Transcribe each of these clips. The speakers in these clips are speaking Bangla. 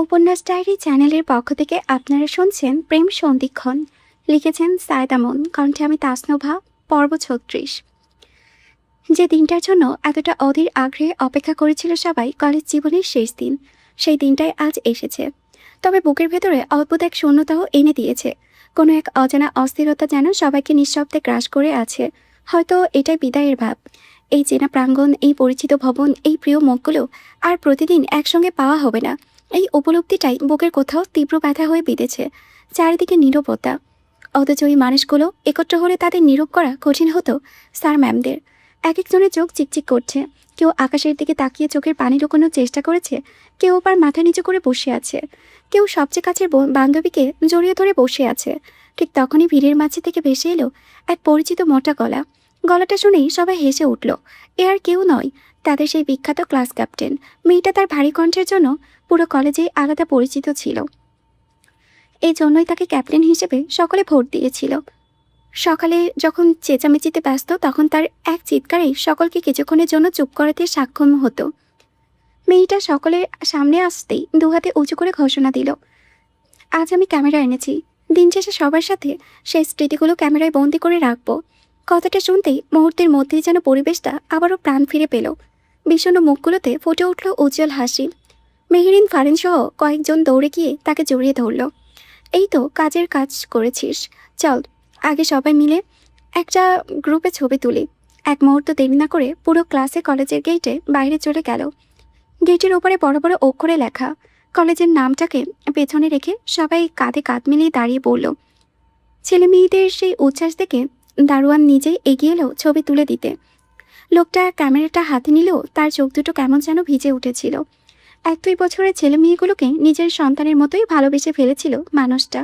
উপন্যাস ডায়েরি চ্যানেলের পক্ষ থেকে আপনারা শুনছেন প্রেম সন্ধিক্ষণ। লিখেছেন সায়েদ আমন, কণ্ঠে আমি তাসনোভা। পর্ব ৩৬। যে দিনটার জন্য এতটা অধীর আগ্রহে অপেক্ষা করেছিল সবাই, কলেজ জীবনের শেষ দিন, সেই দিনটাই আজ এসেছে। তবে বুকের ভেতরে অদ্ভুত এক শূন্যতাও এনে দিয়েছে। কোনো এক অজানা অস্থিরতা যেন সবাইকে নিঃশব্দে গ্রাস করে আছে। হয়তো এটাই বিদায়ের ভাব। এই চেনা প্রাঙ্গণ, এই পরিচিত ভবন, এই প্রিয় মুখগুলো আর প্রতিদিন একসঙ্গে পাওয়া হবে না। এই উপলব্ধিটাই বুকের কোথাও তীব্র ব্যথা হয়ে বিঁধেছে। চারিদিকে নীরবতা, অথচ এই মানুষগুলো একত্র হলে তাদের নীরব করা কঠিন হতো স্যার ম্যামদের। এক একজনের চোখ চিকচিক করছে। কেউ আকাশের দিকে তাকিয়ে চোখের পানি লুকোনোর চেষ্টা করেছে, কেউ আবার মাথা নিচু করে বসে আছে, কেউ সবচেয়ে কাছের বান্ধবীকে জড়িয়ে ধরে বসে আছে। ঠিক তখনই ভিড়ের মাঝে থেকে ভেসে এলো এক পরিচিত মোটা গলা। গলাটা শুনেই সবাই হেসে উঠল। এ আর কেউ নয়, তাদের সেই বিখ্যাত ক্লাস ক্যাপ্টেন। মেয়েটা তার ভারী কণ্ঠের জন্য পুরো কলেজেই আলাদা পরিচিত ছিল। এই জন্যই তাকে ক্যাপ্টেন হিসেবে সকলে ভোট দিয়েছিল। সকালে যখন চেঁচামেচিতে ব্যস্ত, তখন তার এক চিৎকারেই সকলকে কিছুক্ষণের জন্য চুপ করাতে সক্ষম হতো। মেয়েটা সকলের সামনে আসতেই দুহাতে উঁচু করে ঘোষণা দিল, আজ আমি ক্যামেরা এনেছি। দিন শেষে সবার সাথে সেই স্মৃতিগুলো ক্যামেরায় বন্দি করে রাখবো। কথাটা শুনতেই মুহূর্তের মধ্যেই যেন পরিবেশটা আবারও প্রাণ ফিরে পেল। বিষণ্ণ মুখগুলোতে ফুটে উঠল উজ্জ্বল হাসি। মেহেরিন, ফারিন সহ কয়েকজন দৌড়ে গিয়ে তাকে জড়িয়ে ধরল। এই তো কাজের কাজ করেছিস, চল আগে সবাই মিলে একটা গ্রুপে ছবি তুলি। এক মুহূর্ত দেরি না করে পুরো ক্লাসে কলেজের গেটে বাইরে চলে গেল। গেটের ওপরে বড় বড় অক্ষরে লেখা কলেজের নামটাকে পেছনে রেখে সবাই কাঁধে কাঁধ মিলিয়ে দাঁড়িয়ে পড়ল। ছেলে মেয়েদের সেই উচ্ছ্বাস দেখে দারোয়ান নিজেই এগিয়ে এলো ছবি তুলে দিতে। লোকটা ক্যামেরাটা হাতে নিলেও তার চোখ দুটো কেমন যেন ভিজে উঠেছিল। ১-২ বছরের ছেলে মেয়েগুলোকে নিজের সন্তানের মতোই ভালোবেসে ফেলেছিল মানুষটা।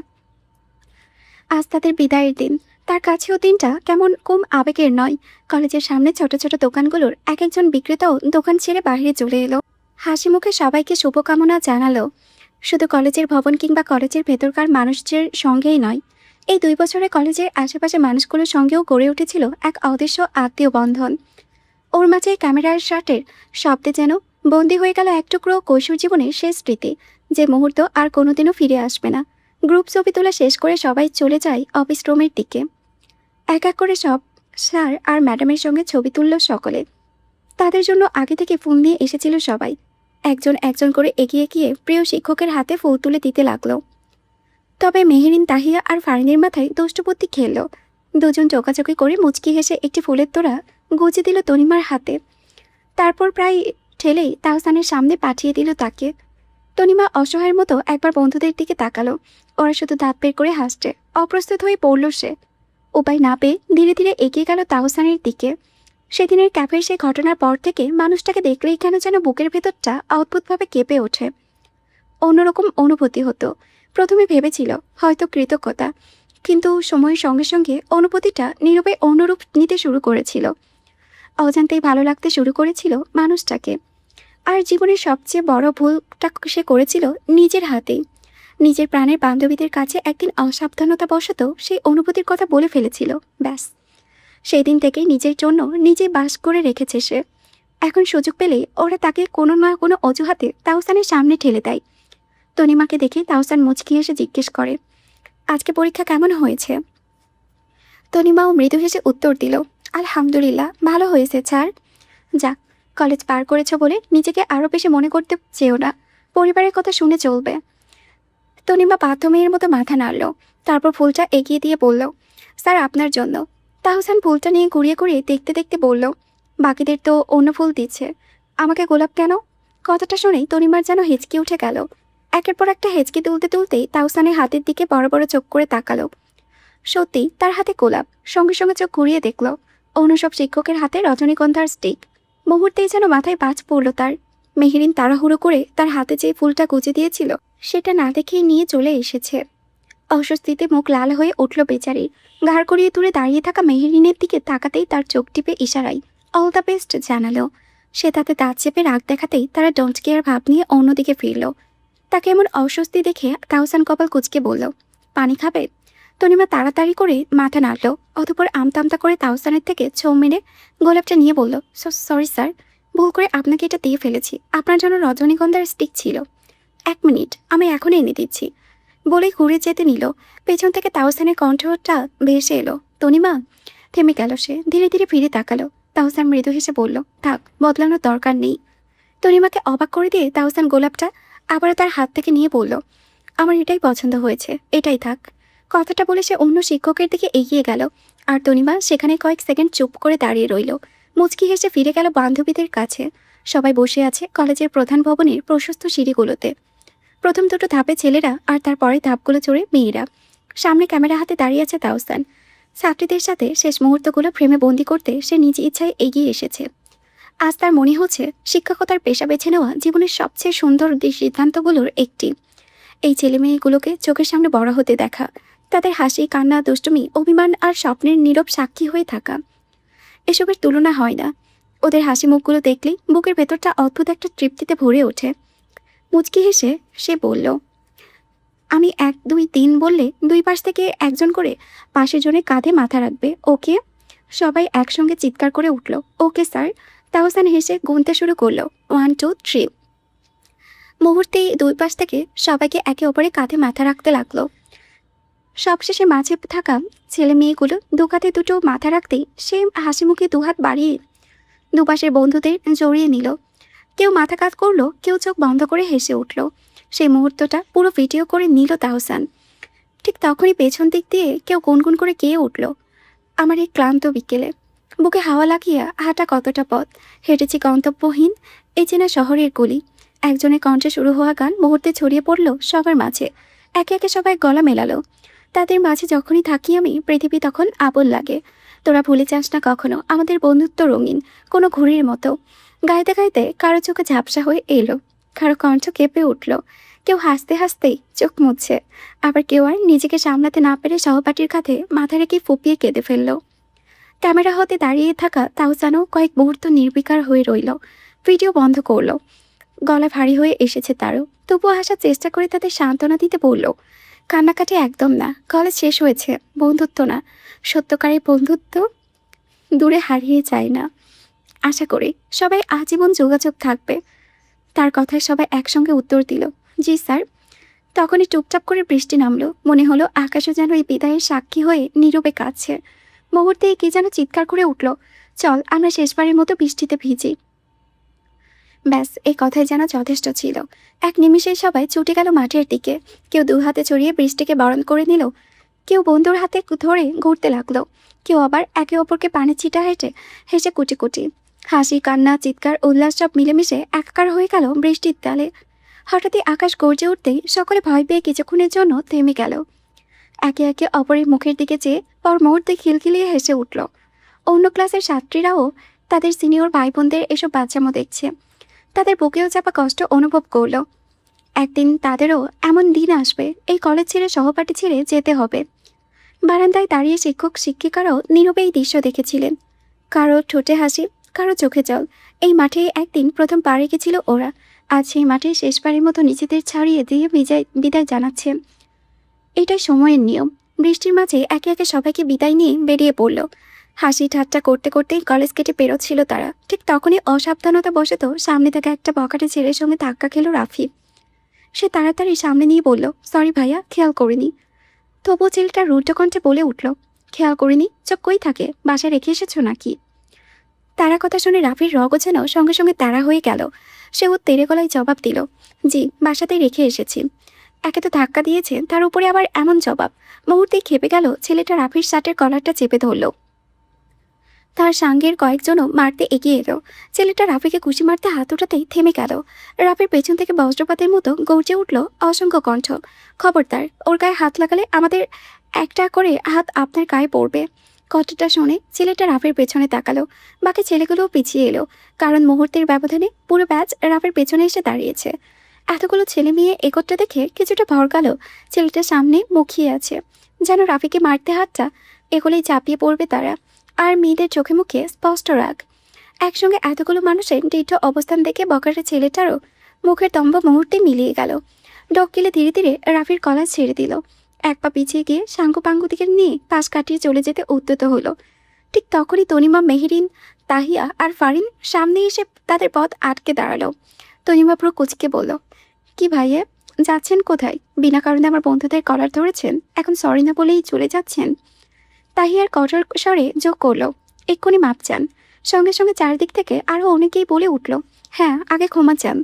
আজ তাদের বিদায়ের দিন। তার কাছেও দিনটা কেমন কম আবেগের নয়। কলেজের সামনে ছোট ছোট দোকানগুলোর এক একজন বিক্রেতাও দোকান ছেড়ে বাইরে চলে এলো। হাসি মুখে সবাইকে শুভকামনা জানালো। শুধু কলেজের ভবন কিংবা কলেজের ভেতরকার মানুষদের সঙ্গেই নয়, এই ২ বছরে কলেজের আশেপাশে মানুষগুলোর সঙ্গেও গড়ে উঠেছিল এক অদৃশ্য আত্মীয় বন্ধন। ওর মাঝে ক্যামেরার শটের শব্দে যেন বন্দী হয়ে গেল এক টুকরো কৈশোর জীবনের শেষ স্মৃতি, যে মুহূর্ত আর কোনোদিনও ফিরে আসবে না। গ্রুপ ছবি তোলা শেষ করে সবাই চলে যায় অফিস রুমের দিকে। এক এক করে সব স্যার আর ম্যাডামের সঙ্গে ছবি তুলল সকলে। তাদের জন্য আগে থেকে ফুল নিয়ে এসেছিল সবাই। একজন একজন করে এগিয়ে গিয়ে প্রিয় শিক্ষকের হাতে ফুল তুলে দিতে লাগলো। তবে মেহেরিন, তাহিয়া আর ফারিনের মাথায় দুষ্টবুদ্ধি খেলল। দুজন চোকাচোকি করে মুচকি হেসে একটি ফুলের তোড়া গুজে দিল তনিমার হাতে। তারপর প্রায় ঠেলেই তাহসানের সামনে পাঠিয়ে দিল তাকে। তনিমা অসহায়ের মতো একবার বন্ধুদের দিকে তাকালো। ওরা শুধু দাঁত বের করে হাসছে। অপ্রস্তুত হয়ে পড়ল সে। উপায় না পেয়ে ধীরে ধীরে এগিয়ে গেল তাহসানের দিকে। সেদিনের ক্যাফের সেই ঘটনার পর থেকে মানুষটাকে দেখলেই কেন যেন বুকের ভেতরটা অদ্ভুতভাবে কেঁপে ওঠে। অন্যরকম অনুভূতি হতো। প্রথমে ভেবেছিল হয়তো কৃতজ্ঞতা, কিন্তু সময়ের সঙ্গে সঙ্গে অনুভূতিটা নীরবে অন্যরূপ নিতে শুরু করেছিল। অজান্তেই ভালো লাগতে শুরু করেছিল মানুষটাকে। আর জীবনের সবচেয়ে বড় ভুলটা সে করেছিল নিজের হাতেই। নিজের প্রাণের বান্ধবীদের কাছে একদিন অসাবধানতাবশত সেই অনুভূতির কথা বলে ফেলেছিল। ব্যাস, সেই দিন থেকেই নিজের জন্য নিজে বাস করে রেখেছে সে। এখন সুযোগ পেলে ওরা তাকে কোনো না কোনো অজুহাতে তাহসানের সামনে ঠেলে দেয়। তনিমাকে দেখে তাহসান মুচকি এসে জিজ্ঞেস করে, আজকে পরীক্ষা কেমন হয়েছে? তনিমাও মৃদু হেসে উত্তর দিল, আলহামদুলিল্লাহ, ভালো হয়েছে স্যার। যাক, কলেজ পার করেছ বলে নিজেকে আরও বেশি মনে করতে চেও না। পরিবারের কথা শুনে চলবে। তনিমা বাধ্য মেয়ের মতো মাথা নাড়ল। তারপর ফুলটা এগিয়ে দিয়ে বলল, স্যার আপনার জন্য। তাহসান ফুলটা নিয়ে ঘুরিয়ে ঘুরিয়ে দেখতে দেখতে বলল, বাকিদের তো অন্য ফুল দিচ্ছে, আমাকে গোলাপ কেন? কথাটা শুনেই তনিমার যেন হেঁচকি উঠে গেল। একের পর একটা হেঁচকি তুলতে তুলতেই তাহসানের হাতের দিকে বড় বড় চোখ করে তাকালো। সত্যি তার হাতে গোলাপ। সঙ্গে সঙ্গে চোখ ঘুরিয়ে দেখল অন্য সব শিক্ষকের হাতে রজনীগন্ধার স্টিক। মুহূর্তেই যেন মাথায় বাজ পড়ল তার। মেহেরিন তাড়াহুড়ো করে তার হাতে যে ফুলটা গুজে দিয়েছিল সেটা না দেখেই নিয়ে চলে এসেছে। অস্বস্তিতে মুখ লাল হয়ে উঠল বেচারি। ঘাড় করিয়ে তুলে দাঁড়িয়ে থাকা মেহেরিনের দিকে তাকাতেই তার চোখ টিপে ইশারায় অল দ্য বেস্ট জানালো। সে তাতে দাঁত চেপে রাগ দেখাতেই তারা ডোন্ট কেয়ার ভাব নিয়ে অন্যদিকে ফিরল। তাকে এমন অস্বস্তি দেখে তাহসান কপাল কুঁচকে বলল, পানি খাবে? তনিমা তাড়াতাড়ি করে মাথা নাড়ল। অতঃপর আমতা আমতা করে তাহসানের থেকে ছোঁ মেরে গোলাপটা নিয়ে বলল, সরি স্যার, ভুল করে আপনাকে এটা দিয়ে ফেলেছি। আপনার জন্য রজনীগন্ধার স্টিক ছিল। 1 মিনিট, আমি এখনই এনে দিচ্ছি বলেই ঘুরে যেতে নিল। পেছন থেকে তাহসানের কণ্ঠটা ভেসে এলো, তনিমা। থেমে গেল সে, ধীরে ধীরে ফিরে তাকালো। তাহসান মৃদু হেসে বলল, থাক, বদলানোর দরকার নেই। তনিমাকে অবাক করে দিয়ে তাহসান গোলাপটা আবারও তার হাত থেকে নিয়ে বলল, আমার এটাই পছন্দ হয়েছে, এটাই থাক। কথাটা বলে সে অন্য শিক্ষকের দিকে এগিয়ে গেল, আর তনিমা সেখানে কয়েক সেকেন্ড চুপ করে দাঁড়িয়ে রইল। মুচকি হেসে ফিরে গেল বান্ধবীদের কাছে। সবাই বসে আছে কলেজের প্রধান ভবনের প্রশস্ত সিঁড়িগুলোতে। প্রথম দুটো ধাপে ছেলেরা, আর তারপরে ধাপগুলো চড়ে মেয়েরা। সামনে ক্যামেরা হাতে দাঁড়িয়ে আছে তাহসান। ছাত্রীদের সাথে শেষ মুহূর্তগুলো ফ্রেমে বন্দি করতে সে নিজ ইচ্ছায় এগিয়ে এসেছে। আজ তার মনে হচ্ছে শিক্ষকতার পেশা বেছে নেওয়া জীবনের সবচেয়ে সুন্দর সিদ্ধান্তগুলোর একটি। এই ছেলেমেয়েগুলোকে চোখের সামনে বড় হতে দেখা, তাদের হাসি, কান্না, দুষ্টুমি, অভিমান আর স্বপ্নের নীরব সাক্ষী হয়ে থাকা, এসবের তুলনা হয় না। ওদের হাসি মুখগুলো দেখলেই বুকের ভেতরটা অদ্ভুত একটা তৃপ্তিতে ভরে ওঠে। মুচকি হেসে সে বলল, আমি 1 2 3 বললে 2 পাশ থেকে একজন করে পাশের জনের কাঁধে মাথা রাখবে, ওকে? সবাই একসঙ্গে চিৎকার করে উঠল, ওকে স্যার। তাহসান হেসে গুনতে শুরু করলো, 1 2 3। মুহূর্তেই 2 পাশ থেকে সবাইকে একে অপরের কাঁধে মাথা রাখতে লাগলো। সবশেষে মাঝে থাকা ছেলে মেয়েগুলো দু কাঁধে দুটো মাথা রাখতেই সে হাসি মুখে 2 হাত বাড়িয়ে দুপাশের বন্ধুদের জড়িয়ে নিল। কেউ মাথা কাত করলো, কেউ চোখ বন্ধ করে হেসে উঠল। সেই মুহূর্তটা পুরো ভিডিও করে নিল তাহসান। ঠিক তখনই পেছন দিক দিয়ে কেউ গুনগুন করে গেয়ে উঠল, আমার এই ক্লান্ত বিকেলে বুকে হাওয়া লাগিয়ে হাঁটা কতটা পথ হেঁটেছি গন্তব্যহীন এই চেনা শহরের গলি। একজনের কণ্ঠে শুরু হওয়া গান মুহূর্তে ছড়িয়ে পড়ল সবার মাঝে। একে একে সবাই গলা মেলালো। তাদের মাঝে যখনই থাকি আমি, পৃথিবী তখন আপন লাগে। তোরা ভুলে যাস না কখনো আমাদের বন্ধুত্ব রঙিন কোনো ঘুড়ির মতো। গাইতে গাইতে কারো চোখে ঝাপসা হয়ে এলো, কারো কণ্ঠ কেঁপে উঠল। কেউ হাসতে হাসতেই চোখ মুছছে, আবার কেউ আর নিজেকে সামলাতে না পেরে সহপাঠীর কাঁধে মাথা রেখে ফুপিয়ে কেঁদে ফেলল। ক্যামেরা হতে দাঁড়িয়ে থাকা তাহসানও কয়েক মুহূর্ত নির্বিকার হয়ে রইল। ভিডিও বন্ধ করল। গলা ভারী হয়ে এসেছে তারও, তবুও হাসার চেষ্টা করে তাদের সান্ত্বনা দিতে বলল, কান্নাকাটি একদম না, কলেজ শেষ হয়েছে, বন্ধুত্ব না, সত্যকারের বন্ধুত্ব দূরে হারিয়ে যায় না। আশা করি সবাই আজীবন যোগাযোগ থাকবে। তার কথায় সবাই একসঙ্গে উত্তর দিল, জি স্যার। তখনই টুপটাপ করে বৃষ্টি নামলো। মনে হলো আকাশও যেন এই বিদায়ের সাক্ষী হয়ে নীরবে কাঁদছে। মুহূর্তে কে যেন চিৎকার করে উঠল, চল আমরা শেষবারের মতো বৃষ্টিতে ভিজি। ব্যাস, এই কথাই যেন যথেষ্ট ছিল। এক নিমিষেই সবাই ছুটে গেল মাঠের দিকে। কেউ 2 হাতে ছড়িয়ে বৃষ্টিকে বরণ করে নিল, কেউ বন্ধুর হাতে ধরে ঘুরতে লাগলো, কেউ আবার একে অপরকে পানি ছিটা হেঁটে হেসে কুটি কুটি। হাসি, কান্না, চিৎকার, উল্লাস সব মিলেমিশে একাকার হয়ে গেল বৃষ্টির তালে। হঠাৎই আকাশ গর্জে উঠতেই সকলে ভয় পেয়ে কিছুক্ষণের জন্য থেমে গেল। একে একে অপরের মুখের দিকে চেয়ে পর মুহূর্তে খিলখিলিয়ে হেসে উঠল। অন্য ক্লাসের ছাত্রীরাও তাদের সিনিয়র ভাই বোনদের এসব বাচ্চামো দেখছে। তাদের বুকেও চাপা কষ্ট অনুভব করলো। একদিন তাদেরও এমন দিন আসবে, এই কলেজ ছেড়ে সহপাঠী ছেড়ে যেতে হবে। বারান্দায় দাঁড়িয়ে শিক্ষক শিক্ষিকারাও নীরবে এই দৃশ্য দেখেছিলেন। কারো ঠোঁটে হাসি, কারো চোখে জল। এই মাঠে একদিন প্রথম পা রেখেছিল ওরা, আজ সেই মাঠে শেষবারের মতো নিজেদের ছাড়িয়ে দিয়ে বিদায় জানাচ্ছে। এটাই সময়ের নিয়ম। বৃষ্টির মাঝে একে একে সবাইকে বিদায় নিয়ে বেরিয়ে পড়ল। হাসি ঠাট্টা করতে করতেই কলেজ কেটে পেরোচ্ছিল তারা। ঠিক তখনই অসাবধানতা বশত সামনে থাকা একটা বখাটে ছেলের সঙ্গে ধাক্কা খেল রাফি। সে তাড়াতাড়ি সামনে নিয়ে বলল, সরি ভাইয়া, খেয়াল করিনি। তবুও ছেলেটা রুদ্ধ কণ্ঠে বলে উঠল, খেয়াল করিনি? চোখ কই থাকে, বাসায় রেখে এসেছো নাকি? তারা কথা শুনে রাফির রগও যেন সঙ্গে সঙ্গে তাড়া হয়ে গেল। সে ও তেরে গলায় জবাব দিল, জি, বাসাতেই রেখে এসেছি। একে তো ধাক্কা দিয়েছে, তার উপরে আবার এমন জবাব। মুহূর্তেই খেপে গেল ছেলেটা। রাফির শার্টের কলারটা চেপে ধরল। তার সাঙ্গের কয়েকজনও মারতে এগিয়ে এলো। ছেলেটা রাফিকে ঘুষি মারতে হাত উঠাতেই থেমে গেল। রাফির পেছন থেকে বজ্রপাতের মতো গর্জে উঠল অসংখ্য কণ্ঠ, খবরদার, ওর গায়ে হাত লাগালে আমাদের একটা করে হাত আপনার গায়ে পড়বে। কথাটা শুনে ছেলেটা রাফির পেছনে তাকালো। বাকি ছেলেগুলোও পিছিয়ে এলো, কারণ মুহূর্তের ব্যবধানে পুরো ব্যাচ রাফির পেছনে এসে দাঁড়িয়েছে। এতগুলো ছেলে মেয়ে একত্রে দেখে কিছুটা ভরকালো। ছেলেটার সামনে মুখিয়ে আছে, যেন রাফিকে মারতে হাতটা এগুলোই চাপিয়ে পড়বে তারা। আর মেয়েদের চোখে মুখে স্পষ্ট রাগ। একসঙ্গে এতগুলো মানুষের দৃঢ় অবস্থান দেখে বকাটে ছেলেটারও মুখের তম্ব মুহূর্তে মিলিয়ে গেল। ডক গেলে ধীরে ধীরে রাফির কলার ছেড়ে দিল। এক পা পিছিয়ে গিয়ে সাঙ্গু পাঙ্গু দিকে নিয়ে পাশ কাটিয়ে চলে যেতে উদ্যত হলো। ঠিক তখনই তনিমা, মেহেরিন, তাহিয়া আর ফারিন সামনে এসে তাদের পথ আটকে দাঁড়ালো। তনিমা পুরো কুচকে বলল, কি ভাইয়া, যাচ্ছেন কোথায়? বিনা কারণে আমার বন্ধুদের কলার ধরেছেন, এখন সরি না বলেই চলে যাচ্ছেন? তাহিয়ার কঠোর স্বরে যোগ করলো, এক্ষুনি মাপ চান। সঙ্গে সঙ্গে চারদিক থেকে আরও অনেকেই বলে উঠল, হ্যাঁ আগে ক্ষমা চান,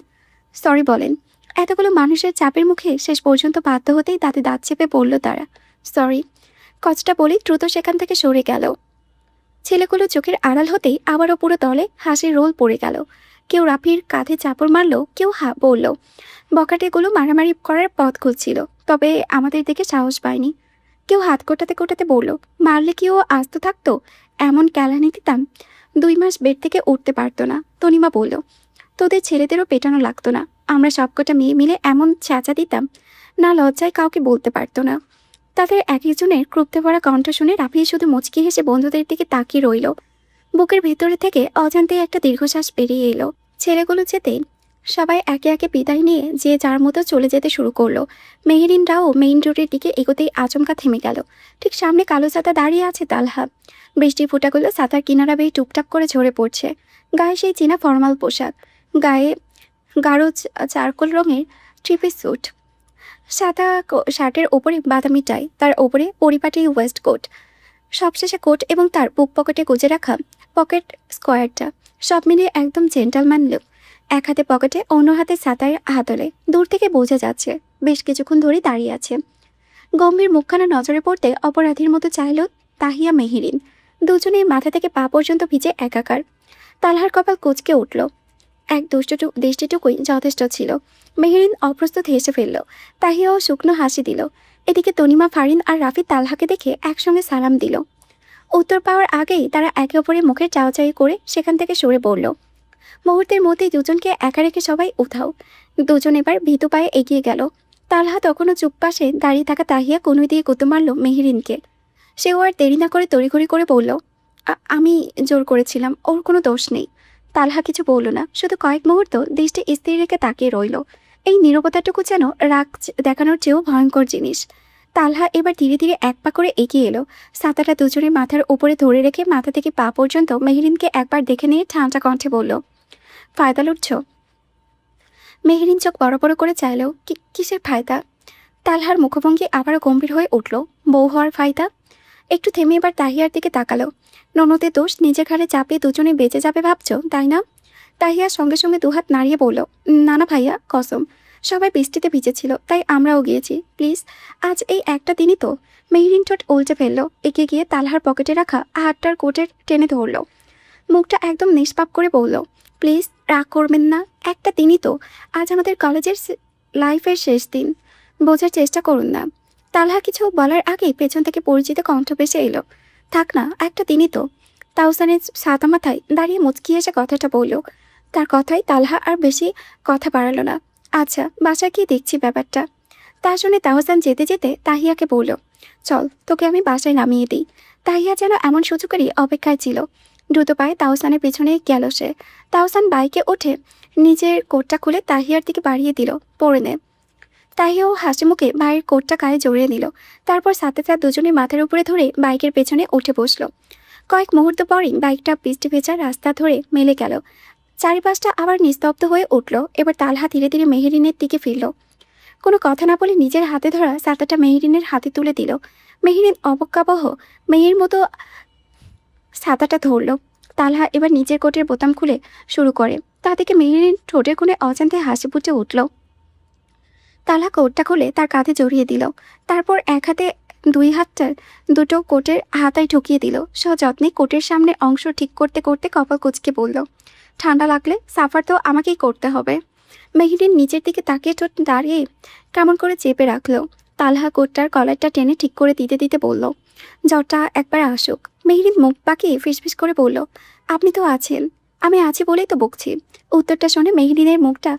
সরি বলেন। এতগুলো মানুষের চাপের মুখে শেষ পর্যন্ত বাধ্য হতেই দাঁতে দাঁত চেপে পড়ল তারা, সরি। কথাটা বলেই দ্রুত সেখান থেকে সরে গেল। ছেলেগুলো চোখের আড়াল হতেই আবারও পুরো দলে হাসির রোল পড়ে গেল। কেউ রাফির কাঁধে চাপড় মারল, কেউ বলল বকাটেগুলো মারামারি করার পথ খুঁজছিল, তবে আমাদের দেখে সাহস পায়নি। কেউ হাত কোটাতে কোটাতে বলল, মারলে কি ও আস্ত থাকতো? এমন কেলানি দিতাম 2 মাস বেড থেকে উঠতে পারতো না। তনিমা বলল, তোদের ছেলেদেরও পেটানো লাগতো না, আমরা সবকটা মেয়ে মিলে এমন চেঁচা দিতাম, না লজ্জায় কাউকে বলতে পারতো না। তাদের এক একজনের ক্রুপ্তে ভরা কণ্ঠ শুনে রাফি শুধু মুচকি হেসে বন্ধুদের দিকে তাকিয়ে রইল। বুকের ভেতরে থেকে অজান্তে একটা দীর্ঘশ্বাস বেরিয়ে এলো। ছেলেগুলো যেতেই সবাই একে একে বিদায় নিয়ে যে যার মতো চলে যেতে শুরু করলো। মেহেরিনরাও মেইন রোডের দিকে এগোতেই আচমকা থেমে গেল। ঠিক সামনে কালো ছাতা দাঁড়িয়ে আছে তালহা। বৃষ্টির ফোঁটাগুলো ছাতার কিনারা বেয়ে টুপটাপ করে ঝরে পড়ছে। গায়ে সেই চেনা ফর্মাল পোশাক, গায়ে গাঢ় চারকোল রঙের ট্রিপিস স্যুট, সাদা শার্টের ওপরে বাদামি টাই, তার ওপরে পরিপাটি ওয়েস্ট কোট, সবশেষে কোট এবং তার বুক পকেটে গুজে রাখা পকেট স্কোয়ারটা, সব মিলিয়ে একদম জেন্টালম্যান লুক। এক হাতে পকেটে, অন্য হাতে ছাতার হাতলে। দূর থেকে বোঝা যাচ্ছে বেশ কিছুক্ষণ ধরে দাঁড়িয়ে আছে। গম্ভীর মুখখানা নজরে পড়তে অপরাধীর মতো চাইল তাহিয়া মেহেরিন। দুজনেই মাথা থেকে পা পর্যন্ত ভিজে একাকার। তালহার কপাল কুঁচকে উঠল। এক দৃষ্টিটুকুই যথেষ্ট ছিল। মেহেরিন অপ্রস্তুত হেসে ফেলল। তাহিয়াও শুকনো হাসি দিল। এদিকে তনিমা, ফারিন আর রাফি তালহাকে দেখে একসঙ্গে সালাম দিল। উত্তর পাওয়ার আগেই তারা একে অপরের মুখের চাওয়াচাই করে সেখান থেকে সরে পড়ল। মুহূর্তের মধ্যেই দুজনকে একা রেখে সবাই উধাও। দুজন এবার ভীতু পায়ে এগিয়ে গেল। তালহা তখনও চুপ পাশে দাঁড়িয়ে থাকা তাহিয়া কনুই দিয়ে গুঁতো মারল মেহেরিনকে। সেও আর দেরি না করে তড়িঘড়ি করে বলল, আমি জোর করেছিলাম, ওর কোনো দোষ নেই। তালহা কিছু বলল না, শুধু কয়েক মুহূর্ত দৃষ্টি স্থির রেখে তাকিয়ে রইল। এই নীরবতাটুকু যেন রাগ দেখানোর চেয়েও ভয়ঙ্কর জিনিস। তালহা এবার ধীরে ধীরে এক পা করে এগিয়ে এলো। ছাতাটা দুজনের মাথার উপরে ধরে রেখে মাথা থেকে পা পর্যন্ত মেহেরিনকে একবার দেখে নিয়ে ঠান্ডা কণ্ঠে বলল, ফায়দা লুটছ? মেহেরিন চোখ বড় বড় করে চাইল, কিসের ফায়দা? তালহার মুখভঙ্গি আবারও গম্ভীর হয়ে উঠল, বউ হওয়ার ফায়দা। একটু থেমে এবার তাহিয়ার দিকে তাকালো। ননদের দোষ নিজের ঘাড়ে চাপিয়ে দুজনে বেঁচে যাবে ভাবছ, তাই না? তাহিয়ার সঙ্গে সঙ্গে দুহাত নাড়িয়ে বলল, না না ভাইয়া, কসম, সবাই বৃষ্টিতে ভিজেছিল তাই আমরাও গিয়েছি, প্লিজ আজ এই একটা দিনই তো। মেহরিন ঠোঁট উল্টে ফেলল, এগিয়ে গিয়ে তালহার পকেটে রাখা হাতটার কোটের টেনে ধরল। মুখটা একদম নিষ্পাপ করে বলল, প্লিজ রাগ করবেন না, একটা দিনই তো, আজ আমাদের কলেজের লাইফের শেষ দিন, বোঝার চেষ্টা করুন না। তালহা কিছু বলার আগেই পেছন থেকে পরিচিত কণ্ঠ ভেসে এলো, থাক না, একটা দিনই তো। তাওসানের ছাতা মাথায় দাঁড়িয়ে মুচকি এসে কথাটা বলল। তার কথায় তালহা আর বেশি কথা বাড়ালো না। আচ্ছা, বাসায় গিয়ে দেখছি ব্যাপারটা। তার শুনে তাহসান যেতে যেতে তাহিয়াকে বলল, চল তোকে আমি বাসায় নামিয়ে দিই। তাহিয়া যেন এমন সুযোগেরই অপেক্ষায় ছিল। দ্রুত পায়ে তাওসানের পেছনে গেল সে। তাওসান বাইকে ওঠে নিজের কোটটা খুলে তাহিয়ার দিকে বাড়িয়ে দিল, পরে নে। তাহিয়াও হাসি মুখে ভাইয়ের কোটটা গায়ে জড়িয়ে নিল। তারপর সাথে সাথে দুজনে মাথার উপরে ধরে বাইকের পেছনে উঠে বসলো। কয়েক মুহূর্ত পরেই বাইকটা বৃষ্টি ভেজা রাস্তা ধরে মেলে গেল। চারিপাশটা আবার নিস্তব্ধ হয়ে উঠল। এবার তালহা ধীরে ধীরে মেহেরিনের দিকে ফিরল। কোনো কথা না বলে নিজের হাতে ধরা ছাতাটা মেহেরিনের হাতে তুলে দিল। মেহেরিন অবজ্ঞাবহ মেয়ের মতো ছাতাটা ধরল। তালহা এবার নিজের কোটের বোতাম খুলে শুরু করে। তা থেকে মেহেরিন ঠোঁটের কোণে অজান্তে হাসি ফুটে উঠল। তালহা কোটটা খুলে তার কাঁধে জড়িয়ে দিল। তারপর এক হাতে দুই হাতটার দুটো কোটের হাতায় ঢুকিয়ে দিল। সযত্নে কোটের সামনে অংশ ঠিক করতে করতে কপাল কুঁচকে বলল, ঠান্ডা লাগলে সাফার তো আমাকেই করতে হবে। মেহেরিন নিচের দিকে তাকিয়ে ঠোঁট দাঁড়িয়ে কেমন করে চেপে রাখলো। তালহা কোটটার কলারটা টেনে ঠিক করে দিতে দিতে বলল, জ্বরটা একবার আসুক। মেহেরিন মুখ পাকিয়ে ফিসফিস করে বলল, আপনি তো আছেন। আমি আছি বলেই তো বকছি। উত্তরটা শুনে মেহেরিনের মুখটা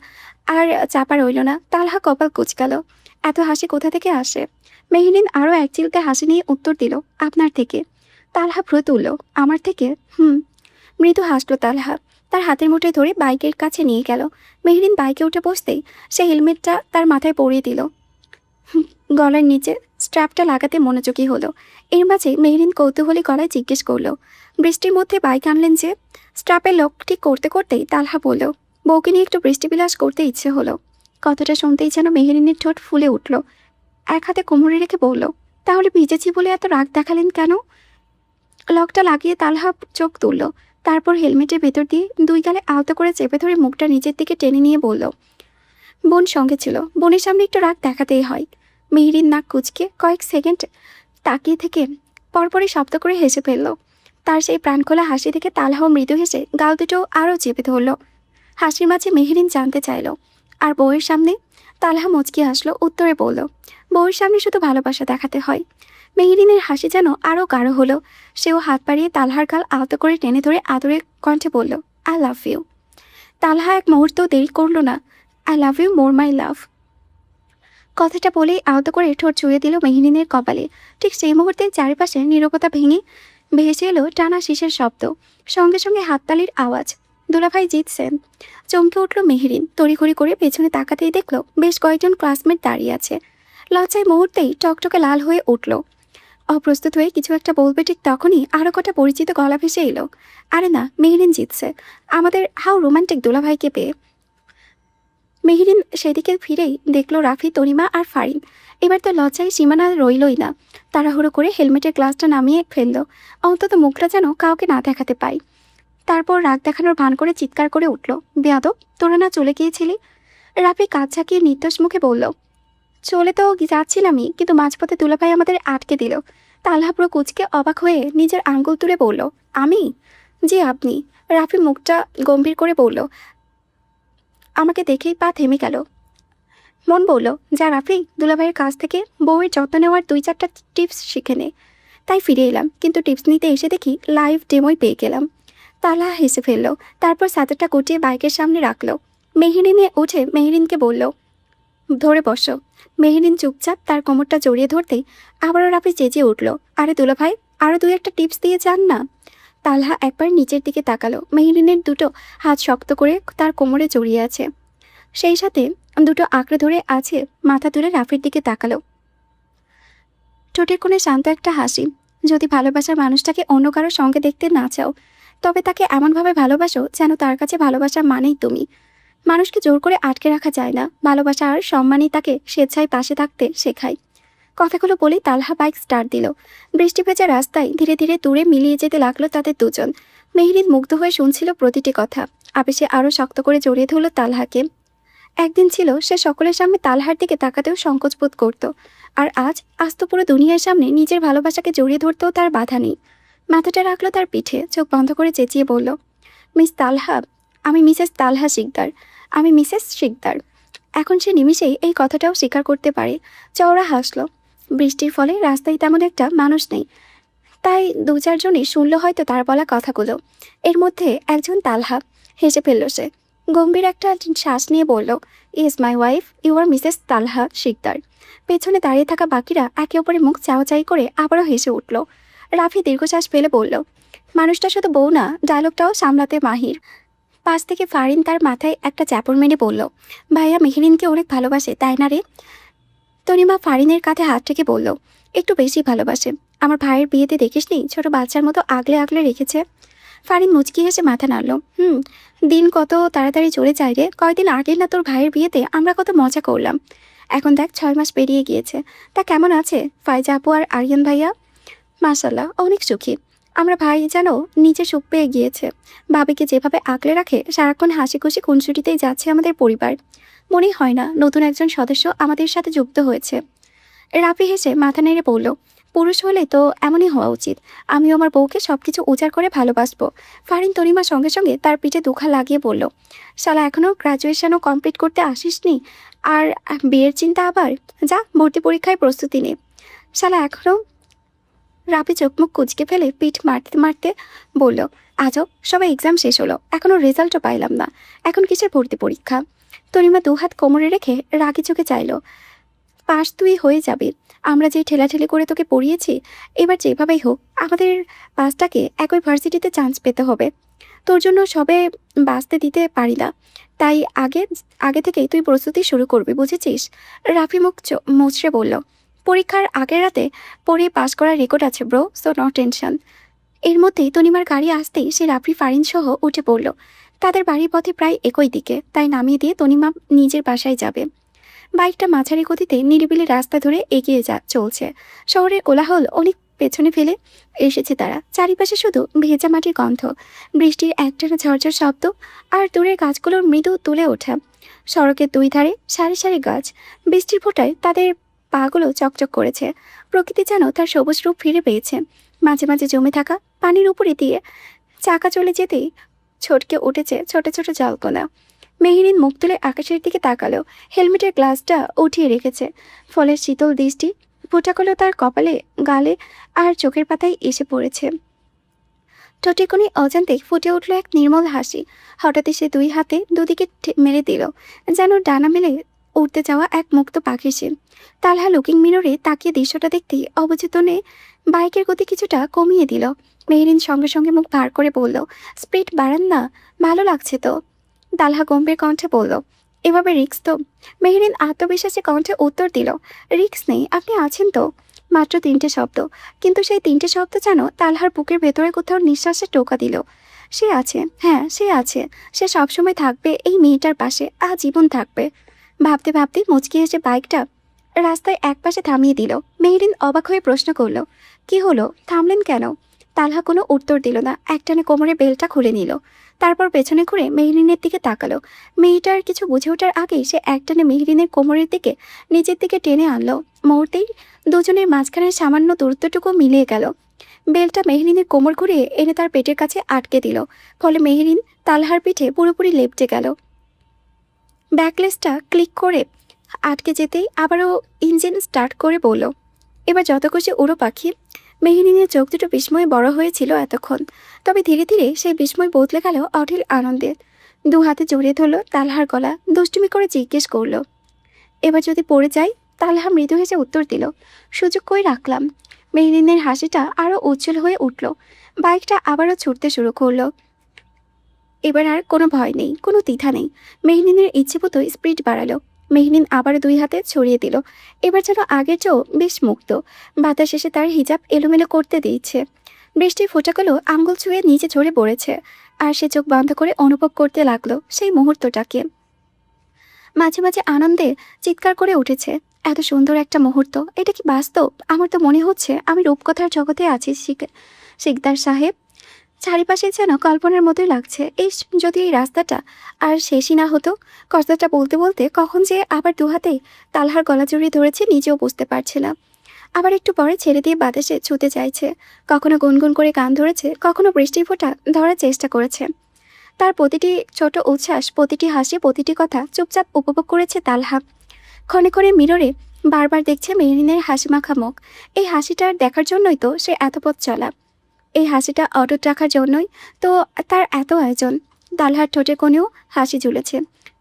আর চাপা রইল না। তালহা কপাল কুচকালো, এত হাসি কোথা থেকে আসে? মেহেরিন আরও এক চিলকে হাসি নিয়ে উত্তর দিল, আপনার থেকে। তালহা ভ্রু তুলল, আমার থেকে? মৃদু হাসলো তালহা। তার হাতের মুঠে ধরে বাইকের কাছে নিয়ে গেল। মেহেরিন বাইকে উঠে বসতেই সে হেলমেটটা তার মাথায় পরিয়ে দিল। গলার নিচে স্ট্র্যাপটা লাগাতে মনোযোগী হলো। এর মাঝে মেহেরিন কৌতূহলী গলায় জিজ্ঞেস করলো, বৃষ্টির মধ্যে বাইক আনলেন যে? স্ট্র্যাপের লক ঠিক করতে করতেই তালহা বলল, বউকে নিয়ে একটু বৃষ্টিবিলাস করতে ইচ্ছে হলো। কথাটা শুনতেই যেন মেহেরিনের ঠোঁট ফুলে উঠল। এক হাতে কোমরে রেখে বলল, তাহলে ভিজেছি বলে এত রাগ দেখালেন কেন? লকটা লাগিয়ে তালহা চোখ তুলল। তারপর হেলমেটের ভেতর দিয়ে দুই গালে আলতো করে চেপে ধরে মুখটা নিচের দিকে টেনে নিয়ে বলল, বোন সঙ্গে ছিল, বোনের সামনে একটু রাগ দেখাতেই হয়। মেহেরিন নাক কুচকে কয়েক সেকেন্ড তাকিয়ে থেকে পরপরই শব্দ করে হেসে ফেলল। তার সেই প্রাণখোলা হাসি দেখে তালহাও মৃদু হেসে গাল দুটো আরও চেপে ধরল। হাসির মাঝে মেহেরিন জানতে চাইল, আর বউয়ের সামনে? তালহা মুচকি হাসলো, উত্তরে বলল, বউয়ের সামনে শুধু ভালোবাসা দেখাতে হয়। মেহেরিনের হাসি যেন আরও গাঢ় হলো। সেও হাত বাড়িয়ে তালহার গাল আলতো করে টেনে ধরে আদরে কণ্ঠে বলল, আই লাভ ইউ। তালহা এক মুহূর্তও দেরি করল না। আই লাভ ইউ মোর মাই লাভ। কথাটা বলেই আলতো করে ঠোঁট চুয়ে দিল মেহেরিনের কপালে। ঠিক সেই মুহূর্তে চারিপাশে নীরবতা ভেঙে ভেসে এলো টানা শীষের শব্দ, সঙ্গে সঙ্গে হাততালির আওয়াজ। দুলাভাই জিতছেন। চমকে উঠল মেহেরিন। তড়িঘড়ি করে পেছনে তাকাতেই দেখল বেশ কয়েকজন ক্লাসমেট দাঁড়িয়ে আছে। লজ্জায় মুহূর্তেই টকটকে লাল হয়ে উঠল। অপ্রস্তুত হয়ে কিছু একটা বলবে ঠিক তখনই আরও কটা পরিচিত গলা ভেসে এলো, আরে না, মেহেরিন জিতছে। আমাদের হাউ রোমান্টিক দুলাভাইকে পেয়ে। মেহেরিন সেদিকে ফিরেই দেখল রাফি, তনিমা আর ফারিন। এবার তো লজ্জায় সীমানা রইলই না। তাড়াহুড়ো করে হেলমেটের গ্লাসটা নামিয়ে ফেলল, অন্তত মুখটা যেন কাউকে না দেখাতে পায়। তারপর রাগ দেখানোর ভান করে চিৎকার করে উঠল, বেয়াদব, তোরা না চলে গিয়েছিলি? রাফি কাঁধ ঝাঁকিয়ে নির্দোষ মুখে বলল, চলে তো যাচ্ছিলামই, কিন্তু মাঝপথে দুলাভাই আমাদের আটকে দিল। তালহা পুরো কুচকে অবাক হয়ে নিজের আঙ্গুল তুলে বলল, আমি? জি আপনি। রাফি মুখটা গম্ভীর করে বলল। আমাকে দেখেই পা থেমে গেল। মন বলল, যা রাফি, দুলাভাইয়ের কাছ থেকে বউয়ের যত্ন নেওয়ার 2-4টা টিপস শিখে নে। তাই ফিরে এলাম, কিন্তু টিপস নিতে এসে দেখি লাইভ ডেমোই পেয়ে গেলাম। তালহা হেসে ফেলল। তারপর সাঁতারটা গুটিয়ে বাইকের সামনে রাখলো। মেহেরিনে উঠে মেহেরিনকে বলল, ধরে বসো। মেহেরিন চুপচাপ তার কোমরটা জড়িয়ে ধরতেই আবারও রাফি চেঁচিয়ে উঠল, আরে দুলাভাই, আরও 2-1টা টিপস দিয়ে যান না। তালহা একবার নিচের দিকে তাকালো। মেহেরিনের দুটো হাত শক্ত করে তার কোমরে জড়িয়ে আছে, সেই সাথে দুটো আঁকড়ে ধরে আছে। মাথা তুলে রাফির দিকে তাকালো, ঠোঁটের কোণে শান্ত একটা হাসি। যদি ভালোবাসার মানুষটাকে অন্য কারোর সঙ্গে দেখতে না চাও, তবে তাকে এমনভাবে ভালোবাসো যেন তার কাছে ভালোবাসা মানেই তুমি। মানুষকে জোর করে আটকে রাখা যায় না। ভালোবাসা আর সম্মানই তাকে স্বেচ্ছায় পাশে থাকতে শেখায়। কথাগুলো বলেই তালহা বাইক স্টার্ট দিল। বৃষ্টি ভেজা রাস্তায় ধীরে ধীরে দূরে মিলিয়ে যেতে লাগলো তাদের দুজন। মেহেরিন মুগ্ধ হয়ে শুনছিল প্রতিটি কথা। আবেশে আরও শক্ত করে জড়িয়ে ধরল তালহাকে। একদিন ছিল সে সকলের সামনে তালহার দিকে তাকাতেও সংকোচ বোধ করত, আর আজ তো পুরো দুনিয়ার সামনে নিজের ভালোবাসাকে জড়িয়ে ধরতেও তার বাধা নেই। মাথাটা রাখলো তার পিঠে, চোখ বন্ধ করে চেঁচিয়ে বলল, মিস তালহা, আমি মিসেস তালহা শিকদার, আমি মিসেস শিকদার। এখন সে নিমিষেই এই কথাটাও স্বীকার করতে পারে। চওড়া হাসলো। বৃষ্টির ফলে রাস্তায় তেমন একটা মানুষ নেই, তাই 2-4 জনই শুনল হয়তো তার বলা কথাগুলো। এর মধ্যে একজন তালহা। হেসে ফেলল সে। গম্ভীর একটা শ্বাস নিয়ে বলল, yes my wife, you are Mrs Talha Sikdar. পেছনে দাঁড়িয়ে থাকা বাকিরা একে অপরের মুখ চাওয়াচাই করে আবারও হেসে উঠল। রাফি দীর্ঘশ্বাস ফেলে বলল, মানুষটা শুধু বউ না, ডায়লগটাও সামলাতে মাহির। পাশ থেকে ফারিন তার মাথায় একটা চাপড় মেরে বলল, ভাইয়া মেহেরিনকে অনেক ভালোবাসে তাই না রে? তনিমা ফারিনের কাঁধে হাত রেখে বলল, একটু বেশি ভালোবাসে। আমার ভাইয়ের বিয়েতে দেখিসনি ছোট বাচ্চার মতো আগলে আগলে রেখেছে। ফারিন মুচকি হেসে মাথা নাড়ল। দিন কত তাড়াতাড়ি চলে যায় রে। কয়দিন আগে না তোর ভাইয়ের বিয়েতে আমরা কত মজা করলাম। এখন দেখ 6 মাস পেরিয়ে গিয়েছে। তা কেমন আছে ফাইজা আপু আর আরিয়ান ভাইয়া? মাশাল্লাহ, অনেক সুখী। আমরা ভাই যেন নিজে সুখ পেয়ে গিয়েছে। বাবিকে যেভাবে আগলে রাখে, সারাক্ষণ হাসি খুশি খুনসুটিতেই যাচ্ছে আমাদের পরিবার। মনেই হয় না নতুন একজন সদস্য আমাদের সাথে যুক্ত হয়েছে। রাফি হেসে মাথা নেড়ে বলল, পুরুষ হলে তো এমনই হওয়া উচিত। আমিও আমার বউকে সবকিছু উজাড় করে ভালোবাসবো। ফারিন তনিমার সঙ্গে সঙ্গে তার পিঠে দুখা লাগিয়ে বলল, শালা এখনও গ্র্যাজুয়েশনও কমপ্লিট করতে আসিসনি আর বিয়ের চিন্তা আবার? যা ভর্তি পরীক্ষায় প্রস্তুতি নে। শালা এখনও। রাফি চোখ মুখ কুচকে ফেলে পিঠ মারতে মারতে বলল, আজও সবাই এক্সাম শেষ হলো, এখনও রেজাল্টও পাইলাম না, এখন কিসের ভর্তি পরীক্ষা? তনিমা 2 হাত কোমরে রেখে রাগি চোখে চাইল, পাস তুই হয়ে যাবি। আমরা যে ঠেলাঠেলি করে তোকে পড়িয়েছি, এবার যেভাবেই হোক আমাদের পাসটাকে একই ভার্সিটিতে চান্স পেতে হবে। তোর জন্য সবে বাঁচতে দিতে পারি না, তাই আগে থেকেই তুই প্রস্তুতি শুরু করবি, বুঝেছিস? রাফি মুখ মুচড়ে বলল, পরীক্ষার আগের রাতে পড়ে পাস করার রেকর্ড আছে ব্রো, সো নো টেনশন। এর মধ্যেই তনিমার গাড়ি আসতেই সে রাফি ফারিন সহ উঠে পড়ল। তাদের বাড়ির পথে প্রায় একই দিকে, তাই নামিয়ে দিয়ে তনিমা নিজের বাসায় যাবে। বাইকটা মাঝারি গতিতে নিরিবিলি রাস্তা ধরে এগিয়ে চলছে। শহরের কোলাহল অনেক পেছনে ফেলে এসেছে তারা। চারিপাশে শুধু ভেজা মাটির গন্ধ, বৃষ্টির একটানা ঝরঝর শব্দ, আর দূরের গাছগুলোর মৃদু তুলে ওঠা। সড়কের দুই ধারে সারি সারি গাছ, বৃষ্টির ফোঁটায় তাদের পাগুলো চকচক করেছে। প্রকৃতি যেন তার সবুজ রূপ ফিরে পেয়েছে। মাঝে মাঝে জমে থাকা পানির উপরে দিয়ে চাকা চলে যেতেই ছটকে উঠেছে ছোট ছোট জলকণা। মেহেরিন মুখ তুলে আকাশের দিকে তাকালো। হেলমেটের গ্লাসটা উঠিয়ে রেখেছে, ফলের শীতল দৃষ্টি ফোঁটাগুলো তার কপালে, গালে আর চোখের পাতায় এসে পড়েছে। ঠোঁটে কোণে অজান্তে ফুটে উঠল এক নির্মল হাসি। হঠাৎই সে দুই হাতে দুদিকে মেরে দিল, যেন ডানা মেলে উড়তে যাওয়া এক মুক্ত পাখি সে। তালহা লুকিং মিররে তাকিয়ে দৃশ্যটা দেখতেই অবচেতনে বাইকের গতি কিছুটা কমিয়ে দিল। মেহেরিন সঙ্গে সঙ্গে মুখ ভার করে বলল, স্পিড বাড়ান না, ভালো লাগছে তো। তালহা গম্ভীর কণ্ঠে বলল, এভাবে রিক্স তো? মেহেরিন আত্মবিশ্বাসী কণ্ঠে উত্তর দিল, রিক্স নেই, আপনি আছেন তো। মাত্র 3টে শব্দ, কিন্তু সেই 3টে শব্দ যেন তালহার বুকের ভেতরে কোথাও নিঃশ্বাসে টোকা দিল। সে আছে, হ্যাঁ সে আছে, সে সবসময় থাকবে এই মেয়েটার পাশে, আজীবন থাকবে। ভাবতে ভাবতে মুচকি হেসে বাইকটা রাস্তায় একপাশে থামিয়ে দিল। মেহেরিন অবাক হয়ে প্রশ্ন করল, কি হলো, থামলেন কেন? তালহা কোনো উত্তর দিল না, একটানে কোমরে বেল্টটা খুলে নিল। তারপর পেছনে ঘুরে মেহেরিনের দিকে তাকালো। মেয়েটার কিছু বুঝে ওঠার আগেই সে একটানে মেহেরিনের কোমরের দিকে নিজের দিকে টেনে আনলো। মুহূর্তেই দুজনের মাঝখানে সামান্য দূরত্বটুকু মিলিয়ে গেল। বেলটা মেহেরিনের কোমর ঘুরিয়ে এনে তার পেটের কাছে আটকে দিল, ফলে মেহেরিন তালহার পিঠে পুরোপুরি লেপটে গেল। ব্যাকলেসটা ক্লিক করে আটকে যেতেই আবারও ইঞ্জিন স্টার্ট করে বলল, এবার যত খুশি উড়ো পাখি। মেহেরিনের চোখ দুটো বিস্ময়ে বড় হয়েছিল এতক্ষণ, তবে ধীরে ধীরে সেই বিস্ময় বদলে গেল অঢেল আনন্দে। দু হাতে জড়িয়ে ধরল তালহার গলা, দুষ্টুমি করে জিজ্ঞেস করল, এবার যদি পড়ে যাই? তালহা মৃদু হেসে উত্তর দিল, সুযোগ কই রাখলাম। মেহেরিনের হাসিটা আরও উজ্জ্বল হয়ে উঠল। বাইকটা আবারও ছুটতে শুরু করলো। এবার আর কোনো ভয় নেই, কোনো দ্বিধা নেই। মেহেরিনের ইচ্ছে মতো স্পিড বাড়ালো। মেহেরিন আবার দুই হাতে ছড়িয়ে দিল। এবার যেন আগের চেয়েও বেশ মুক্ত। বাতাস এসে তার হিজাব এলোমেলো করতে দিয়েছে। বৃষ্টির ফোঁটাগুলো আঙ্গুল ছুঁয়ে নিচে ঝরে পড়েছে, আর সে চোখ বন্ধ করে অনুভব করতে লাগলো সেই মুহূর্তটাকে। মাঝে মাঝে আনন্দে চিৎকার করে উঠেছে, এত সুন্দর একটা মুহূর্ত, এটা কি বাস্তব? আমার তো মনে হচ্ছে আমি রূপকথার জগতে আছি। শিকদার সাহেব, চারিপাশে যেন কল্পনার মতোই লাগছে। যদি এই রাস্তাটা আর শেষই না হতো। কথাটা বলতে বলতে কখন যে আবার দুহাতে তালহার গলা জড়িয়ে ধরেছে নিজেও বুঝতে পারছে না। আবার একটু পরে ছেড়ে দিয়ে বাতাসে ছুতে চাইছে। কখনো গুনগুন করে গান ধরেছে, কখনো বৃষ্টির ফোঁটা ধরার চেষ্টা করেছে। তার প্রতিটি ছোট উচ্ছ্বাস, প্রতিটি হাসি, প্রতিটি কথা চুপচাপ উপভোগ করেছে তালহা। ক্ষণে ক্ষণে মিররে বারবার দেখছে মেহেরিনের হাসি মাখা মুখ। এই হাসিটার দেখার জন্যই তো সে এত পথ চলা। এই হাসিটা অটুট রাখার জন্যই তো তার এত আয়োজন। তালহার ঠোঁটে কোণেও হাসি ঝুলেছে।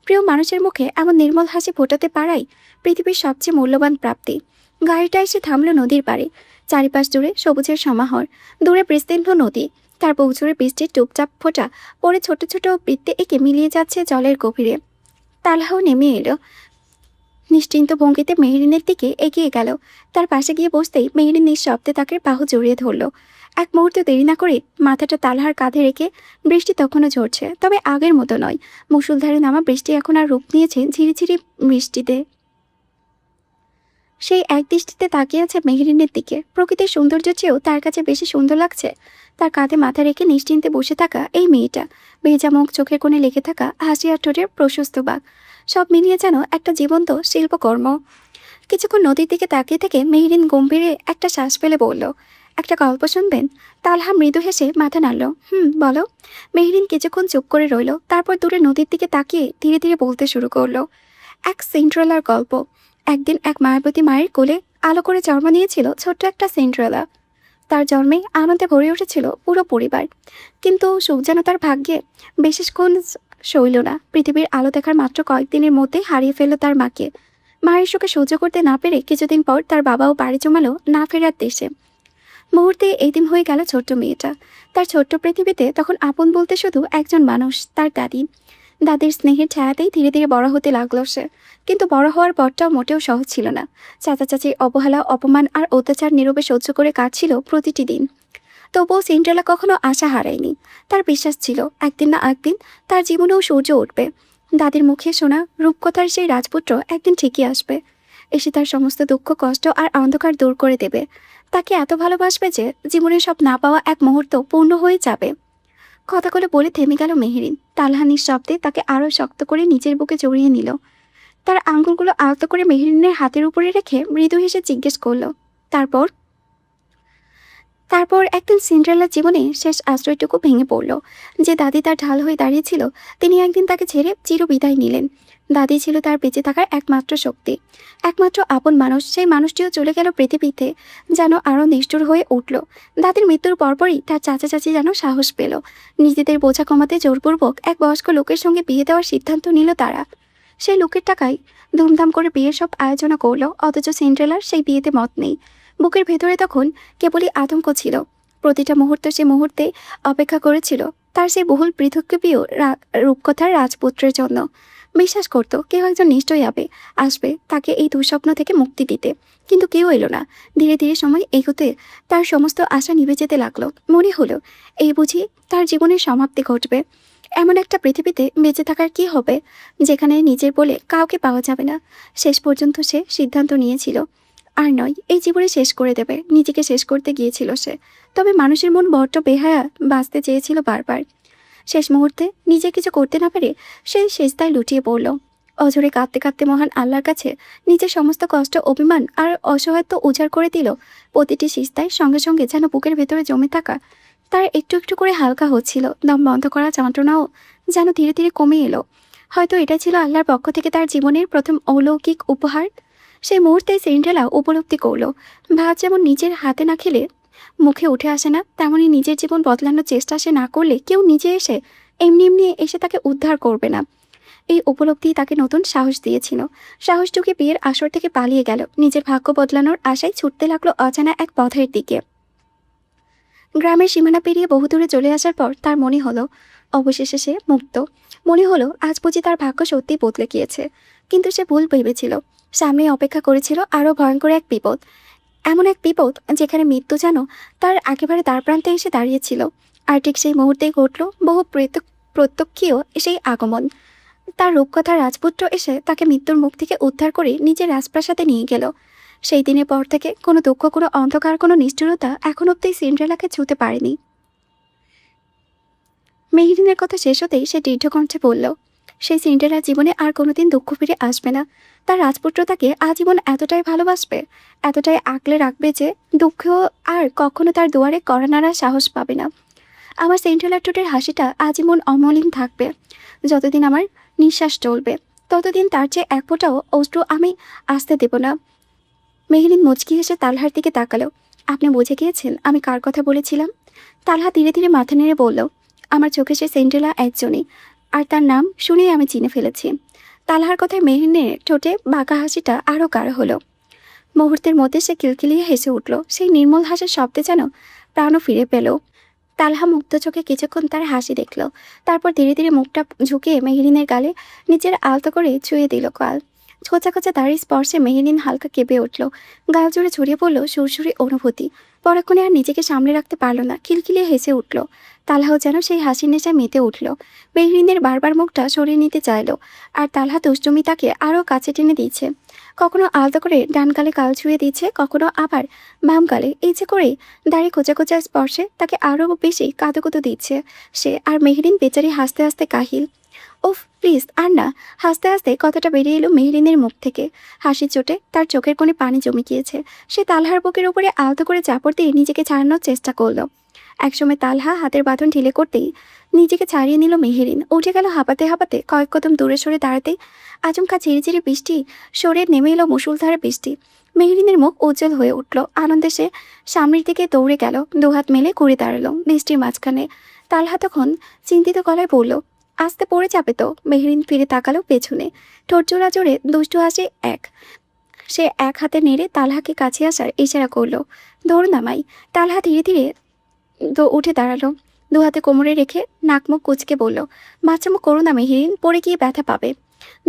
প্রিয় মানুষের মুখে এমন নির্মল হাসি ফোটাতে পারাই পৃথিবীর সবচেয়ে মূল্যবান প্রাপ্তি। গাড়িটা এসে থামল নদীর পাড়ে। চারিপাশ জুড়ে সবুজের সমাহার, দূরে বিস্তীর্ণ নদী, তার বুক জুড়ে বৃষ্টির টুপচাপ ফোঁটা পরে ছোট ছোট বৃত্তে এঁকে মিলিয়ে যাচ্ছে জলের গভীরে। তালহাও নেমে এলো। নিশ্চিন্ত ভঙ্গিতে মেহেরিনের দিকে এগিয়ে গেল। তার পাশে গিয়ে বসতেই মেহেরিন নিঃশব্দে তাকে বাহু জড়িয়ে ধরল। এক মুহূর্ত দেরি না করে মাথাটা তালহার কাঁধে রেখে, বৃষ্টি তখনও ঝরছে, তবে আগের মতো নয়। মুষলধারে নামা বৃষ্টি এখন আর রূপ নিয়েছে ঝিরিঝিরি বৃষ্টিতে। সেই এক দৃষ্টিতে তাকিয়ে আছে মেহেরিনের দিকে। প্রকৃতির সৌন্দর্য চেয়েও তার কাছে বেশি সুন্দর লাগছে তার কাঁধে মাথা রেখে নিশ্চিন্তে বসে থাকা এই মেয়েটা। ভেজা মুখ, চোখের কোণে লেগে থাকা হাসি আর ঠোঁটের প্রশস্ত বাঁক, সব মিলিয়ে যেন একটা জীবন্ত শিল্পকর্ম। কিছুক্ষণ নদীর দিকে তাকিয়ে থেকে মেহেরিন গম্ভীরে একটা শ্বাস ফেলে বলল, একটা গল্প শুনবেন? তালহা মৃদু হেসে মাথা নাড়ল। বলো। মেহেরিন কিছুক্ষণ চুপ করে রইল, তারপর দূরে নদীর দিকে তাকিয়ে ধীরে ধীরে বলতে শুরু করলো। এক সিন্ড্রেলার গল্প। একদিন এক মায়াবতী মায়ের কোলে আলো করে জন্ম নিয়েছিল ছোট্ট একটা সিন্ড্রেলা। তার জন্মে আনন্দে ভরে উঠেছিল পুরো পরিবার। কিন্তু সুখ যেন তার ভাগ্যে বিশেষক্ষণ সইল না। পৃথিবীর আলো দেখার মাত্র কয়েকদিনের মধ্যেই হারিয়ে ফেলল তার মাকে। মায়ের শোকে সহ্য করতে না পেরে কিছুদিন পর তার বাবাও বাড়ি জমালো না ফেরার দেশে। মুহূর্তে এই দিন হয়ে গেল ছোট্ট মেয়েটা। তার ছোট্ট পৃথিবীতে তখন আপন বলতে শুধু একজন মানুষ, তার দাদি। দাদির স্নেহের ছায়াতেই ধীরে ধীরে বড় হতে লাগলো সে। কিন্তু বড় হওয়ার পরটাও মোটেও সহজ ছিল না। চাচা চাচির অবহেলা, অপমান আর অত্যাচার নীরবে সহ্য করে কাটছিল প্রতিটি দিন। তবুও সিন্ড্রেলা কখনো আশা হারায়নি। তার বিশ্বাস ছিল একদিন না একদিন তার জীবনেও সূর্য উঠবে। দাদির মুখে শোনা রূপকথার সেই রাজপুত্র একদিন ঠিকই আসবে, এসে তার সমস্ত দুঃখ কষ্ট আর অন্ধকার দূর করে দেবে। তাকে এত ভালোবাসবে যে জীবনের সব না পাওয়া এক মুহূর্ত পূর্ণ হয়ে যাবে। কথাগুলো বলে থেমে গেল মেহেরিন। তালহা নিঃশব্দে তাকে আরো শক্ত করে নিজের বুকে জড়িয়ে নিল। তার আঙ্গুলগুলো আলতো করে মেহেরিনের হাতের উপরে রেখে মৃদু হেসে জিজ্ঞেস করলো, তারপর? তারপর একদিন সিন্ড্রেলার জীবনে শেষ আশ্রয়টুকু ভেঙে পড়ল। যে দাদি তার ঢাল হয়ে দাঁড়িয়েছিল, তিনি একদিন তাকে ছেড়ে চিরবিদায় নিলেন। দাদি ছিল তার বেঁচে থাকার একমাত্র শক্তি, একমাত্র আপন মানুষ। সেই মানুষটিও চলে গেল পৃথিবীতে, যেন আরও নিষ্ঠুর হয়ে উঠল। দাদির মৃত্যুর পরপরই তার চাচা চাচি যেন সাহস পেল। নিজেদের বোঝা কমাতে জোরপূর্বক এক বয়স্ক লোকের সঙ্গে বিয়ে দেওয়ার সিদ্ধান্ত নিল তারা। সেই লোকের টাকায় ধুমধাম করে বিয়ের সব আয়োজনা করলো, অথচ সিন্ড্রেলার সেই বিয়েতে মত নেই। বুকের ভেতরে তখন কেবলই আতঙ্ক ছিল। প্রতিটা মুহূর্ত সে মুহূর্তে অপেক্ষা করেছিল তার সেই বহুল পৃথক্কীয় রূপকথার রাজপুত্রের জন্য। বিশ্বাস করত কেউ একজন নিশ্চয়ই আসবে তাকে এই দুঃস্বপ্ন থেকে মুক্তি দিতে। কিন্তু কেউ এলো না। ধীরে ধীরে সময় এগোতে তার সমস্ত আশা নিভে যেতে লাগলো। মনে হলো এই বুঝি তার জীবনের সমাপ্তি ঘটবে। এমন একটা পৃথিবীতে বেঁচে থাকার কি হবে, যেখানে নিজের বলে কাউকে পাওয়া যাবে না। শেষ পর্যন্ত সে সিদ্ধান্ত নিয়েছিল, আর নয়, এই জীবনে শেষ করে দেবে। নিজেকে শেষ করতে গিয়েছিল সে। তবে মানুষের মন বড্ড বেহায়া, বাঁচতে চেয়েছিল বারবার। শেষ মুহূর্তে নিজে কিছু করতে না পেরে সে সেজদায় লুটিয়ে পড়ল। অঝরে কাঁদতে কাঁদতে মহান আল্লাহর কাছে নিজের সমস্ত কষ্ট, অভিমান আর অসহায়ত্ব উজাড় করে দিল। প্রতিটি সিজদায় সঙ্গে সঙ্গে যেন বুকের ভেতরে জমে থাকা তার একটু একটু করে হালকা হচ্ছিল। দম বন্ধ করা যন্ত্রণাও যেন ধীরে ধীরে কমে এলো। হয়তো এটা ছিল আল্লাহর পক্ষ থেকে তার জীবনের প্রথম অলৌকিক উপহার। সেই মুহূর্তে সিন্ড্রেলা উপলব্ধি করল, ভাত যেমন নিজের হাতে না খেলে মুখে উঠে আসে না, তেমনি নিজের জীবন বদলানোর চেষ্টা সে না করলে কেউ নিজে এসে এমনি এমনি এসে তাকে উদ্ধার করবে না। এই উপলব্ধি তাকে নতুন সাহস দিয়েছিল। সাহস যুগে বিয়ের আসর থেকে পালিয়ে গেল, নিজের ভাগ্য বদলানোর আশায় ছুটতে লাগলো অজানা এক পথের দিকে। গ্রামের সীমানা পেরিয়ে বহুদূরে চলে আসার পর তার মনে হলো অবশেষে সে মুক্ত। মনে হলো আজ বুঝি তার ভাগ্য সত্যি বদলে গিয়েছে। কিন্তু সে ভুল ভেবেছিল। সামনে অপেক্ষা করেছিল আরও ভয়ঙ্কর এক বিপদ। এমন এক বিপদ যেখানে মৃত্যু যেন তার একেবারে দ্বারপ্রান্তে এসে দাঁড়িয়েছিল। আর ঠিক সেই মুহূর্তেই ঘটল বহু প্রত্যক্ষীয় সেই আগমন। তার রূপকথার রাজপুত্র এসে তাকে মৃত্যুর মুখ থেকে উদ্ধার করে নিজের রাজপ্রাসাদে নিয়ে গেল। সেই দিনের পর থেকে কোনো দুঃখ, কোনো অন্ধকার, কোনো নিষ্ঠুরতা এখন অব্দি সিন্ড্রেলাকে ছুঁতে পারেনি। মেহেরিনের কথা শেষ হতেই সে দীর্ঘকণ্ঠে বলল, সেই সিন্ড্রেলার জীবনে আর কোনোদিন দুঃখ ফিরে আসবে না। তার রাজপুত্র তাকে আজীবন এতটাই ভালোবাসবে, এতটাই আগলে রাখবে যে দুঃখ আর কখনো তার দুয়ারে কড়া নাড়ার সাহস পাবে না। আমার সিন্ড্রেলার ঠোঁটের হাসিটা আজীবন অমলিন থাকবে। যতদিন আমার নিঃশ্বাস চলবে ততদিন তার চেয়ে এক ফোঁটাও অশ্রু আমি আসতে দেব না। মেহেরিন মুচকি হেসে তালহার দিকে তাকালো। আপনি বুঝে গিয়েছেন আমি কার কথা বলেছিলাম? তালহা ধীরে ধীরে মাথা নেড়ে বলল, আমার চোখে সে সিন্ড্রেলা একজনই, আর তার নাম শুনেই আমি চিনে ফেলেছি। তালহার কথায় মেহেরিনের ঠোঁটে বাঁকা হাসিটা আরও গাঢ় হলো। মুহূর্তের মধ্যে সে কিলকিলিয়ে হেসে উঠল। সেই নির্মল হাসির শব্দে যেন প্রাণও ফিরে পেল। তালহা মুগ্ধ চোখে কিছুক্ষণ তার হাসি দেখল। তারপর ধীরে ধীরে মুখটা ঝুঁকিয়ে মেহেরিনের গালে নিজের আলতো করে ছুঁয়ে দিল গাল। খোঁচা খোঁচা দাড়ির স্পর্শে মেহেরিন হালকা কেঁপে উঠল। গাল জুড়ে ছড়িয়ে পড়ল সুরসুরি অনুভূতি। পরক্ষণে আর নিজেকে সামনে রাখতে পারল না, খিলখিলিয়ে হেসে উঠল। তালহাও যেন সেই হাসির নেশায় মেতে উঠল। মেহেরিনের বারবার মুখটা সরিয়ে নিতে চাইল, আর তালহা দুষ্টুমি তাকে আরও কাছে টেনে দিচ্ছে। কখনো আলতো করে ডান গালে গাল ছুঁয়ে দিচ্ছে, কখনো আবার বাম গালে। ইচ্ছে করেই দাড়ি খোঁচা খোঁচা স্পর্শে তাকে আরও বেশি কাঁদো দিচ্ছে সে। আর মেহেরিন বেচারি হাসতে হাসতে কাহিল। ওফ প্লিজ আর না। হাসতে হাসতে কথাটা বেরিয়ে এলো মেহেরিনের মুখ থেকে। হাসির চোটে তার চোখের কোণে পানি জমে গিয়েছে। সে তালহার বুকের উপরে আলতো করে চাপড় দিয়ে নিজেকে ছাড়ানোর চেষ্টা করলো। একসময় তালহা হাতের বাঁধন ঢিলে করতেই নিজেকে ছাড়িয়ে নিল মেহেরিন। উঠে গেল হাঁপাতে হাঁপাতে। কয়েক কদম দূরে সরে দাঁড়াতেই আচমকা ঝিরিঝিরি বৃষ্টি সরে নেমে এলো মুষলধারে বৃষ্টি। মেহেরিনের মুখ উজ্জ্বল হয়ে উঠল। আনন্দে সে সামনের দিকে দৌড়ে গেল, দুহাত মেলে ঘুরে দাঁড়ালো বৃষ্টির মাঝখানে। তালহা তখন চিন্তিত গলায় বলল, আসতে পড়ে যাবে তো। মেহেরিন ফিরে তাকালো পেছনে। ঠোঁট জোড়া জোরে দুষ্টু হাসি সে এক হাতে নেড়ে তালহাকে কাছে আসার ইশারা করলো। দৌড় নামাই। তালহা ধীরে ধীরে উঠে দাঁড়ালো, দুহাতে কোমরে রেখে নাকমুখ কুচকে বলল, বাচ্চামো করো না মেহেরিন, পড়ে গিয়ে ব্যথা পাবে।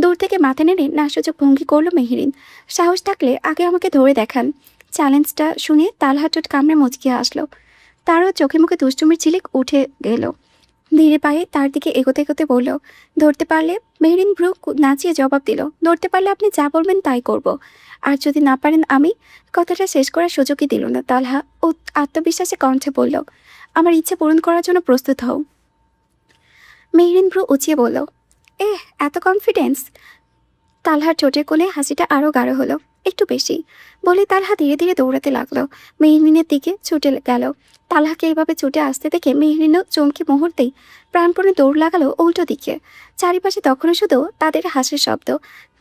দূর থেকে মাথা নেড়ে নাসূচক ভঙ্গি করলো মেহেরিন। সাহস থাকলে আগে আমাকে ধরে দেখান। চ্যালেঞ্জটা শুনে তালহা ঠোঁট কামড়ে মুচকিয়ে আসলো। তারও চোখে মুখে দুষ্টুমির ঝিলিক উঠে গেল। ধীরে পায়ে তার দিকে এগোতে এগোতে বলল, ধরতে পারলে? মেহরিন ভ্রু নাচিয়ে জবাব দিল, ধরতে পারলে আপনি যা বলবেন তাই করব, আর যদি না পারেন আমি। কথাটা শেষ করার সুযোগই দিল না তালহা। ও আত্মবিশ্বাসে কণ্ঠে বলল, আমার ইচ্ছে পূরণ করার জন্য প্রস্তুত হও। মেহরিন ভ্রু উঁচিয়ে বলল, এত কনফিডেন্স? তালহার ঠোঁটের কোলে হাসিটা আরও গাঢ় হলো, একটু বেশি। বলে তালহা ধীরে ধীরে দৌড়াতে লাগলো, মেহরিনের দিকে ছুটে গেল। তালহাকে এইভাবে ছুটে আসতে দেখে মেহরিনও চমকে মুহূর্তেই প্রাণপণে দৌড় লাগালো উল্টো দিকে। চারিপাশে তখনও শুধু তাদের হাসির শব্দ।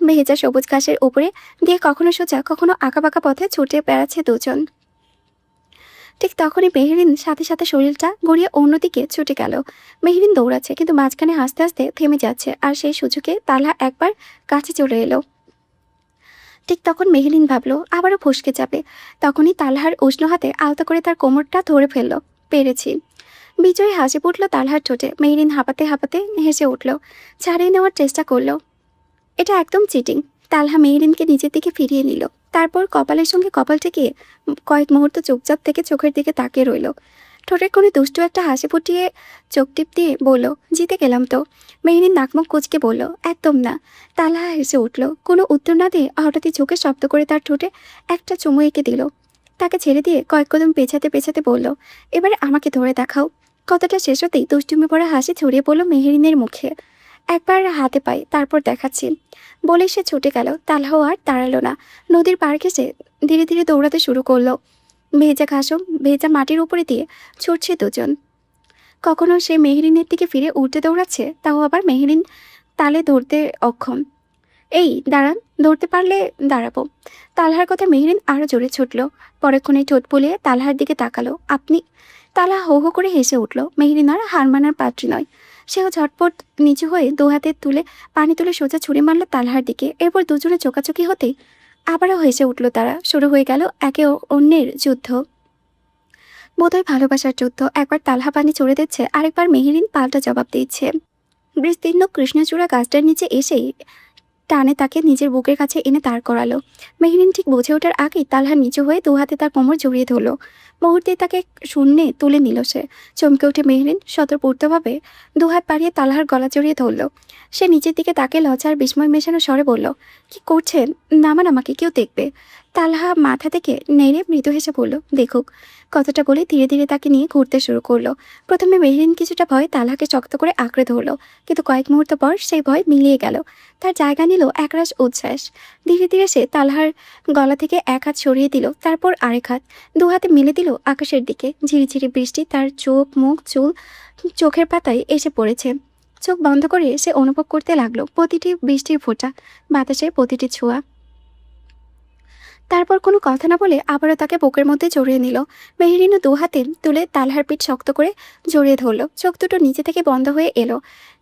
ভেজা সবুজ ঘাসের উপরে দিয়ে কখনো সোজা কখনো আঁকাবাঁকা পথে ছুটে বেড়াচ্ছে দুজন। ঠিক তখনই মেহরিন সাথে সাথে শরীরটা গড়িয়ে অন্যদিকে ছুটে গেল। মেহরিন দৌড়াচ্ছে, কিন্তু মাঝখানে হাসতে হাসতে থেমে যাচ্ছে, আর সেই সুযোগে তালহা একবার কাছে চলে এলো। ঠিক তখন মেহরিন ভাবলো আবারও ফসকে যাবে। তখনই তালহার উষ্ণ হাতে আলতো করে তার কোমরটা ধরে ফেললো। পেরেছি। বিজয়ী হাসি ফুটল তালহার ঠোঁটে। মেহরিন হাঁপাতে হাঁপাতে হেসে উঠল, ছাড়িয়ে নেওয়ার চেষ্টা করলো। এটা একদম চিটিং। তালহা মেহরিনকে নিজের দিকে ফিরিয়ে নিল, তারপর কপালের সঙ্গে কপাল ঠেকিয়ে কয়েক মুহূর্ত চুপচাপ থেকে চোখের দিকে তাকিয়ে রইল। ঠোঁটের কোণে দুষ্টু একটা হাসি ফুটিয়ে চোখ টিপ দিয়ে বলল, জিতে গেলাম তো। মেহরিন নাকমুখ কুঁচকে বলল, একদম না। তালহা হেসে উঠল। কোনো উত্তর না দিয়ে হঠাৎই চোখে শব্দ করে তার ঠোঁটে একটা চুমু এঁকে দিল। তাকে ছেড়ে দিয়ে কয়েক কদম পেছাতে পেছাতে বলল, এবারে আমাকে ধরে দেখাও। কথাটা শেষ হতেই দুষ্টুমি ভরা হাসি ছড়িয়ে পড়ল মেহরিনের মুখে। একবার হাতে পাই, তারপর দেখাচ্ছি, বলে সে ছুটে গেল। তালহাও আর দাঁড়ালো না, নদীর পাড় ঘেঁষে ধীরে ধীরে দৌড়াতে শুরু করলো। ভেজা ঘাসও ভেজা মাটির উপরে দিয়ে ছুটছে দুজন। কখনো সে মেহরিনের দিকে ফিরে উল্টে দৌড়াচ্ছে, তাও আবার মেহরিন তালে ধরতে অক্ষম। এই দাঁড়ান, ধরতে পারলে দাঁড়াবো। তালহার কথা মেহরিন আরও জোরে ছুটল। পরক্ষণে ঠোঁট ফুলিয়ে তালহার দিকে তাকালো। আপনি? তালহা হো হো করে হেসে উঠল। মেহরিন আর হার মানার পাত্রী নয়। সেও ঝটপট নিচু হয়ে দু হাতে পানি তুলে সোজা ছুরি মারল তালহার দিকে। এরপর দুজনে চোকাচোকি হতেই আবারও হেসে উঠল তারা। শুরু হয়ে গেল একে অন্যের যুদ্ধ। বোধহয় ভালোবাসার যুদ্ধ। একবার তালহা পানি ছুড়ে দিচ্ছে, আরেকবার মেহরিন পাল্টা জবাব দিচ্ছে। বিস্তীর্ণ কৃষ্ণচূড়া গাছটার নিচে এসেই টানে তাকে নিজের বুকের কাছে এনে দাঁড় করালো। মেহরিন ঠিক বুঝে ওঠার আগেই তালহা নিচু হয়ে দু হাতে তার কোমর জড়িয়ে ধরলো। মুহূর্তে তাকে শূন্যে তুলে নিল সে। চমকে উঠে মেহরিন স্বতঃস্ফূর্তভাবে দু হাত বাড়িয়ে তালহার গলা জড়িয়ে ধরল। সে নিচের দিকে তাকে লজ্জার বিস্ময় মেশানো স্বরে বলল, কি করছেন? নামান আমাকে, কেউ দেখবে। তালহা মাথা থেকে নেড়ে মৃদু হেসে বলল, দেখুক। কথাটা বলে ধীরে ধীরে তাকে নিয়ে ঘুরতে শুরু করলো। প্রথমে মেহরিন কিছুটা ভয় তালহাকে শক্ত করে আঁকড়ে ধরলো, কিন্তু কয়েক মুহূর্ত পর সেই ভয় মিলিয়ে গেল। তার জায়গা নিল একরাশ উচ্ছ্বাস। ধীরে ধীরে সে তালহার গলা থেকে এক হাত সরিয়ে দিল, তারপর আরেক হাত দু হাতে মেলে দিল আকাশের দিকে। ঝিরিঝিরি বৃষ্টি তার চোখ, মুখ, চুল, চোখের পাতায় এসে পড়েছে। চোখ বন্ধ করে সে অনুভব করতে লাগলো প্রতিটি বৃষ্টির ফোঁটা, বাতাসের প্রতিটি ছোঁয়া। তারপর কোনো কথা না বলে আবারও তাকে বুকের মধ্যে জড়িয়ে নিল। মেহরিনও দু হাতে তুলে তালহার পিঠ শক্ত করে জড়িয়ে ধরল। চোখ দুটো নিচে থেকে বন্ধ হয়ে এলো।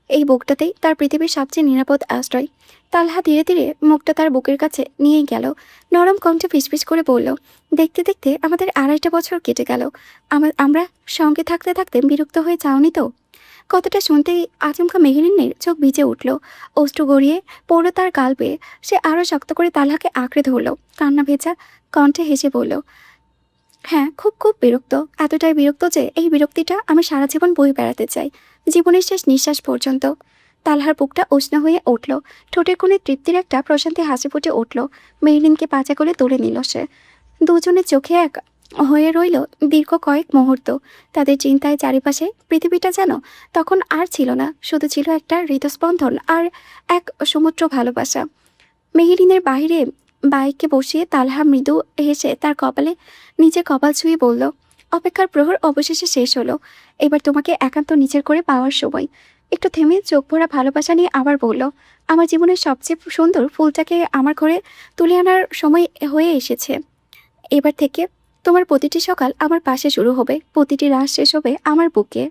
এই বুকটাতেই তার পৃথিবীর সবচেয়ে নিরাপদ আশ্রয়। তালহা ধীরে ধীরে মুখটা তার বুকের কাছে নিয়ে গেল। নরম কণ্ঠে ফিসফিস করে বলল, দেখতে দেখতে আমাদের 2.5 বছর কেটে গেল। আমরা সঙ্গে থাকতে থাকতে বিরক্ত হয়ে যাওনি তো? কথাটা শুনতেই আচমকা মেহরিনের চোখ ভিজে উঠল। অশ্রু গড়িয়ে পড়ল তার গাল বেয়ে। সে আরও শক্ত করে তালহাকে আঁকড়ে ধরল। কান্না ভেজা কণ্ঠে হেসে বলল, হ্যাঁ, খুব খুব বিরক্ত। এতটাই বিরক্ত যে এই বিরক্তিটা আমি সারা জীবন বয়ে বেড়াতে চাই, জীবনের শেষ নিঃশ্বাস পর্যন্ত। তালহার বুকটা উষ্ণ হয়ে উঠল। ঠোঁটের কোণে তৃপ্তির একটা প্রশান্তি হাসি ফুটে উঠল। মেহরিনকে পাচা করে তুলে নিল সে। দুজনের চোখে এক হয়ে রইল দীর্ঘ কয়েক মুহূর্ত। তাদের চিন্তায় চারিপাশে পৃথিবীটা যেন তখন আর ছিল না, শুধু ছিল একটা হৃদস্পন্দন আর এক সমুদ্র ভালোবাসা। মেহরিনের বাহিরে বাইককে বসিয়ে তালহা মৃদু হেসে তার কপালে নিজের কপাল ছুঁয়ে বলল, অপেক্ষার প্রহর অবশেষে শেষ হলো। এবার তোমাকে একান্ত নিজের করে পাওয়ার সময়। একটু থেমে চোখ ভরা ভালোবাসা নিয়ে আবার বলল, আমার জীবনের সবচেয়ে সুন্দর ফুলটাকে আমার ঘরে তুলে আনার সময় হয়ে এসেছে। এবার থেকে তোমার প্রতিটি সকাল আমার পাশে শুরু হবে, প্রতিটি রাত শেষ হবে আমার বুকে।